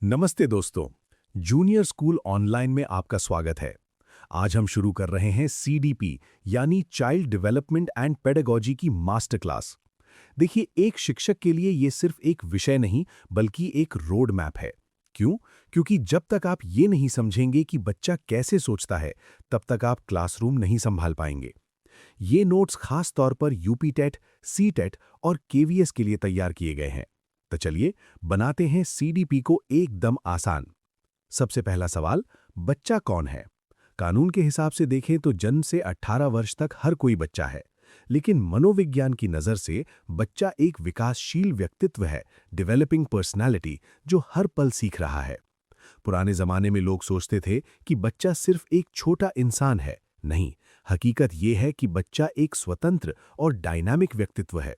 नमस्ते दोस्तों। Junior school online में आपका स्वागत है। आज हम शुरू कर रहे हैं सीडीपी यानी चाइल्ड डेवलपमेंट एंड पेडागोजी की मास्टर क्लास। देखिए, एक शिक्षक के लिए ये सिर्फ एक विषय नहीं बल्कि एक रोड मैप है। क्यों? क्योंकि जब तक आप ये नहीं समझेंगे कि बच्चा कैसे सोचता है, तब तक आप क्लासरूम नहीं संभाल पाएंगे। ये नोट्स खास तौर पर यूपी टेट, सी टेट और केवीएस के लिए तैयार किए गए हैं। तो चलिए बनाते हैं सीडीपी को एकदम आसान। सबसे पहला सवाल, बच्चा कौन है? कानून के हिसाब से देखें तो जन्म से 18 वर्ष तक हर कोई बच्चा है। लेकिन मनोविज्ञान की नज़र से बच्चा एक विकासशील व्यक्तित्व है, डेवलपिंग पर्सनालिटी, जो हर पल सीख रहा है। पुराने जमाने में लोग सोचते थे कि बच्चा सिर्फ एक छोटा इंसान है। नहीं, हकीकत यह है कि बच्चा एक स्वतंत्र और डायनामिक व्यक्तित्व है।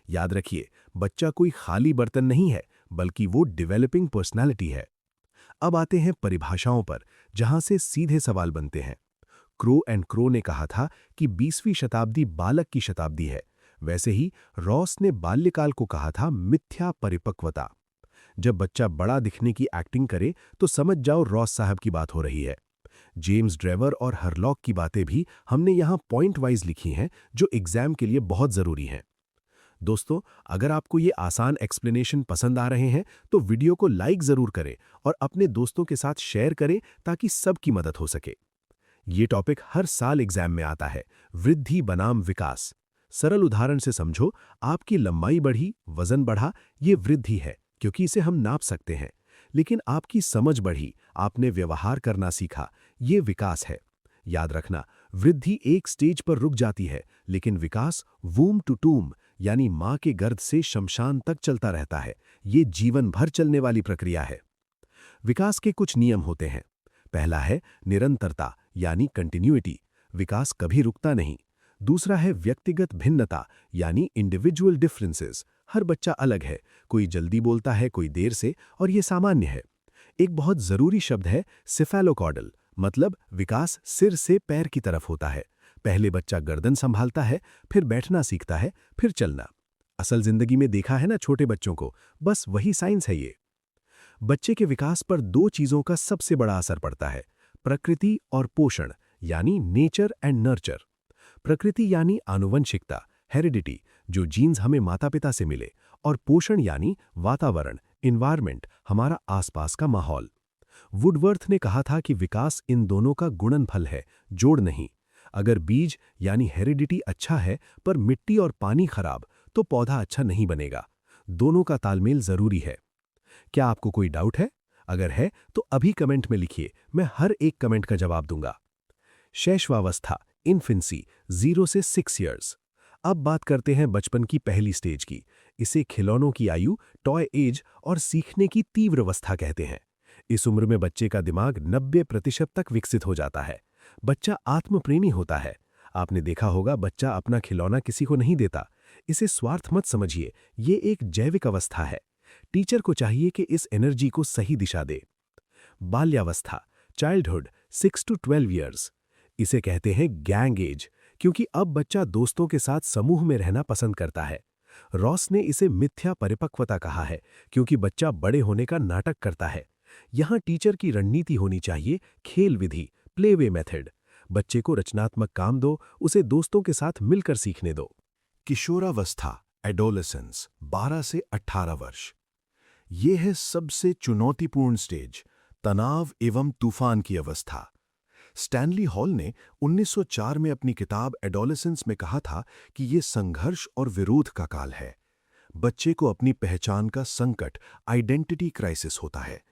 याद रखिए, बच्चा कोई खाली बर्तन नहीं है, बल्कि वो डेवलपिंग पर्सनालिटी है। अब आते हैं परिभाषाओं पर, जहां से सीधे सवाल बनते हैं। क्रो एंड क्रो ने कहा था कि 20वीं शताब्दी बालक की शताब्दी है। वैसे ही रॉस ने बाल्यकाल को कहा था मिथ्या परिपक्वता। जब बच्चा बड़ा दिखने की एक्टिंग करे तो समझ जाओ रॉस साहब की बात हो रही है। जेम्स ड्रेवर और हरलॉक की बातें भी हमने यहाँ पॉइंट वाइज लिखी हैं, जो एग्जाम के लिए बहुत जरूरी हैं। दोस्तों, अगर आपको ये आसान एक्सप्लेनेशन पसंद आ रहे हैं तो वीडियो को लाइक जरूर करें और अपने दोस्तों के साथ शेयर करें ताकि सबकी मदद हो सके। ये टॉपिक हर साल एग्जाम में आता है, वृद्धि बनाम विकास। सरल उदाहरण से समझो, आपकी लंबाई बढ़ी, वजन बढ़ा, ये वृद्धि है क्योंकि इसे हम नाप सकते हैं। लेकिन आपकी समझ बढ़ी, आपने व्यवहार करना सीखा, ये विकास है। याद रखना, वृद्धि एक स्टेज पर रुक जाती है, लेकिन विकास वूम टू टूम यानी मां के गर्भ से शमशान तक चलता रहता है। ये जीवन भर चलने वाली प्रक्रिया है। विकास के कुछ नियम होते हैं। पहला है निरंतरता यानी कंटिन्यूटी, विकास कभी रुकता नहीं। दूसरा है व्यक्तिगत भिन्नता यानी इंडिविजुअल डिफरेंसेस, हर बच्चा अलग है, कोई जल्दी बोलता है, कोई देर से, और ये सामान्य है। एक बहुत जरूरी शब्द है सिफेलोकॉडल, मतलब विकास सिर से पैर की तरफ होता है। पहले बच्चा गर्दन संभालता है, फिर बैठना सीखता है, फिर चलना। असल जिंदगी में देखा है ना छोटे बच्चों को, बस वही साइंस है ये। बच्चे के विकास पर दो चीजों का सबसे बड़ा असर पड़ता है, प्रकृति और पोषण यानी नेचर एंड नर्चर। प्रकृति यानी आनुवंशिकता, हेरिडिटी, जो जीन्स हमें माता पिता से मिले, और पोषण यानी वातावरण, इन्वायरमेंट, हमारा आसपास का माहौल। वुडवर्थ ने कहा था कि विकास इन दोनों का गुणनफल है, जोड़ नहीं। अगर बीज यानी हेरिडिटी अच्छा है पर मिट्टी और पानी खराब, तो पौधा अच्छा नहीं बनेगा। दोनों का तालमेल जरूरी है। क्या आपको कोई डाउट है? अगर है तो अभी कमेंट में लिखिए, मैं हर एक कमेंट का जवाब दूंगा। शैशवावस्था, इन्फेंसी, 0 से 6 ईयर्स। अब बात करते हैं बचपन की पहली स्टेज की। इसे खिलौनों की आयु, टॉय एज और सीखने की तीव्र अवस्था कहते हैं। इस उम्र में बच्चे का दिमाग 90% तक विकसित हो जाता है। बच्चा आत्मप्रेमी होता है। आपने देखा होगा, बच्चा अपना खिलौना किसी को नहीं देता। इसे स्वार्थ मत समझिए, ये एक जैविक अवस्था है। टीचर को चाहिए कि इस एनर्जी को सही दिशा दे। बाल्यावस्था, चाइल्डहुड, 6 to 12 ईयर्स। इसे कहते हैं गैंग एज, क्योंकि अब बच्चा दोस्तों के साथ समूह में रहना पसंद करता है। रॉस ने इसे मिथ्या परिपक्वता कहा है, क्योंकि बच्चा बड़े होने का नाटक करता है। यहाँ टीचर की रणनीति होनी चाहिए खेल विधि, प्लेवे मेथड। बच्चे को रचनात्मक काम दो, उसे दोस्तों के साथ मिलकर सीखने दो। किशोरावस्था, एडोलेसेंस, 12 से 18 वर्ष। ये है सबसे चुनौतीपूर्ण स्टेज, तनाव एवं तूफान की अवस्था। स्टैनली हॉल ने 1904 में अपनी किताब एडोलेसेंस में कहा था कि ये संघर्ष और विरोध का काल है। बच्चे को अपनी पहचान का संकट, आइडेंटिटी क्राइसिस होता है।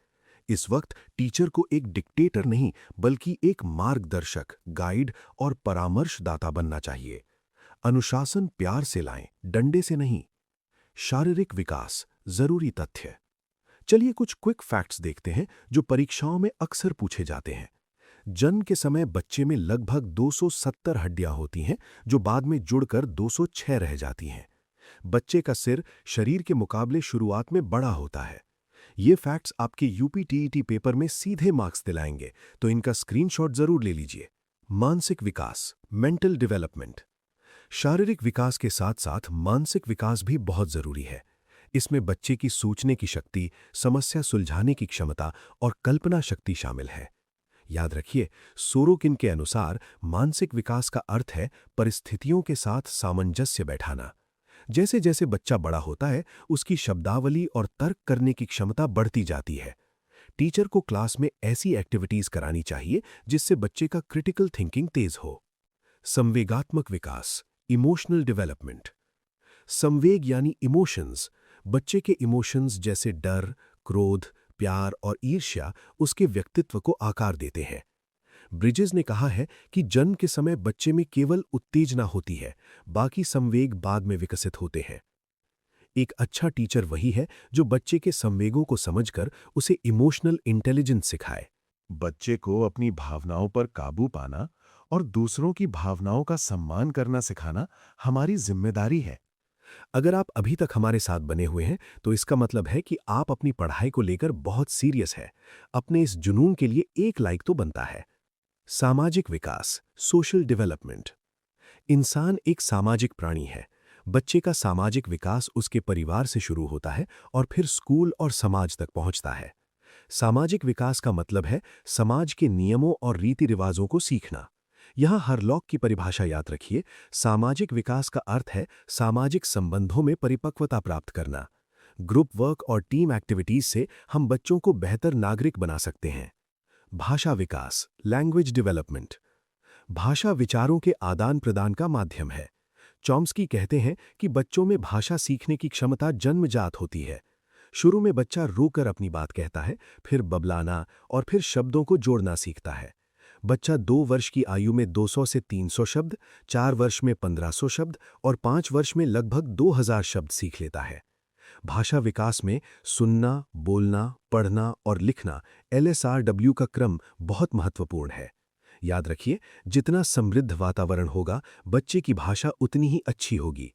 इस वक्त टीचर को एक डिक्टेटर नहीं बल्कि एक मार्गदर्शक, गाइड और परामर्शदाता बनना चाहिए। अनुशासन प्यार से लाएं, डंडे से नहीं। शारीरिक विकास, जरूरी तथ्य। चलिए कुछ क्विक फैक्ट्स देखते हैं जो परीक्षाओं में अक्सर पूछे जाते हैं। जन्म के समय बच्चे में लगभग 270 हड्डियां होती हैं, जो बाद में जुड़कर 206 रह जाती हैं। बच्चे का सिर शरीर के मुकाबले शुरुआत में बड़ा होता है। ये फैक्ट्स आपके यूपी टीईटी पेपर में सीधे मार्क्स दिलाएंगे, तो इनका स्क्रीनशॉट जरूर ले लीजिए। मानसिक विकास, मेंटल डेवलपमेंट। शारीरिक विकास के साथ साथ मानसिक विकास भी बहुत जरूरी है। इसमें बच्चे की सोचने की शक्ति, समस्या सुलझाने की क्षमता और कल्पना शक्ति शामिल है। याद रखिए, सोरोकिन के अनुसार मानसिक विकास का अर्थ है परिस्थितियों के साथ सामंजस्य बैठाना। जैसे जैसे बच्चा बड़ा होता है, उसकी शब्दावली और तर्क करने की क्षमता बढ़ती जाती है। टीचर को क्लास में ऐसी एक्टिविटीज करानी चाहिए जिससे बच्चे का क्रिटिकल थिंकिंग तेज हो। संवेगात्मक विकास, इमोशनल डेवलपमेंट। संवेग यानी इमोशंस, बच्चे के इमोशंस जैसे डर, क्रोध, प्यार और ईर्ष्या उसके व्यक्तित्व को आकार देते हैं। ब्रिजेस ने कहा है कि जन्म के समय बच्चे में केवल उत्तेजना होती है, बाकी संवेग बाद में विकसित होते हैं। एक अच्छा टीचर वही है जो बच्चे के संवेगों को समझकर उसे इमोशनल इंटेलिजेंस सिखाए। बच्चे को अपनी भावनाओं पर काबू पाना और दूसरों की भावनाओं का सम्मान करना सिखाना हमारी जिम्मेदारी है। अगर आप अभी तक हमारे साथ बने हुए हैं, तो इसका मतलब है कि आप अपनी पढ़ाई को लेकर बहुत सीरियस है। अपने इस जुनून के लिए एक लाइक तो बनता है। सामाजिक विकास, सोशल डेवलपमेंट। इंसान एक सामाजिक प्राणी है। बच्चे का सामाजिक विकास उसके परिवार से शुरू होता है और फिर स्कूल और समाज तक पहुंचता है। सामाजिक विकास का मतलब है समाज के नियमों और रीति रिवाजों को सीखना। यहां हरलॉक की परिभाषा याद रखिए। सामाजिक विकास का अर्थ है सामाजिक संबंधों में परिपक्वता प्राप्त करना। ग्रुप वर्क और टीम एक्टिविटीज से हम बच्चों को बेहतर नागरिक बना सकते हैं। भाषा विकास, लैंग्वेज डेवलपमेंट। भाषा विचारों के आदान प्रदान का माध्यम है। चॉम्स्की कहते हैं कि बच्चों में भाषा सीखने की क्षमता जन्मजात होती है। शुरू में बच्चा रोकर अपनी बात कहता है, फिर बबलाना और फिर शब्दों को जोड़ना सीखता है। बच्चा 2 वर्ष की आयु में 200 से 300 शब्द, 4 वर्ष में 1500 शब्द और 5 वर्ष में लगभग 2000 शब्द सीख लेता है। भाषा विकास में सुनना, बोलना, पढ़ना और लिखना LSRW का क्रम बहुत महत्वपूर्ण है। याद रखिए, जितना समृद्ध वातावरण होगा, बच्चे की भाषा उतनी ही अच्छी होगी।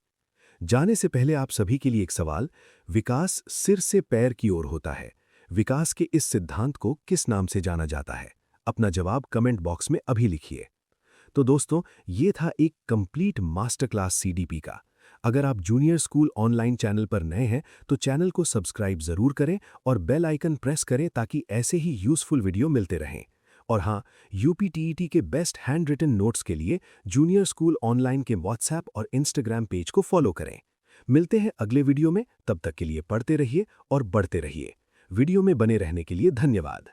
जाने से पहले आप सभी के लिए एक सवाल। विकास सिर से पैर की ओर होता है। विकास के इस सिद्धांत को किस नाम से जाना जाता है? अपना जवाब कमेंट बॉक्स में अभी लिखिए। तो दोस्तों, ये था एक कंप्लीट मास्टर क्लास CDP का। अगर आप जूनियर स्कूल ऑनलाइन चैनल पर नए हैं, तो चैनल को सब्सक्राइब जरूर करें और बेल आइकन प्रेस करें ताकि ऐसे ही यूजफुल वीडियो मिलते रहें। और हाँ, UPTET के बेस्ट हैंड रिटन नोट्स के लिए जूनियर स्कूल ऑनलाइन के व्हाट्सएप और इंस्टाग्राम पेज को फॉलो करें। मिलते हैं अगले वीडियो में, तब तक के लिए पढ़ते रहिए और बढ़ते रहिए। वीडियो में बने रहने के लिए धन्यवाद।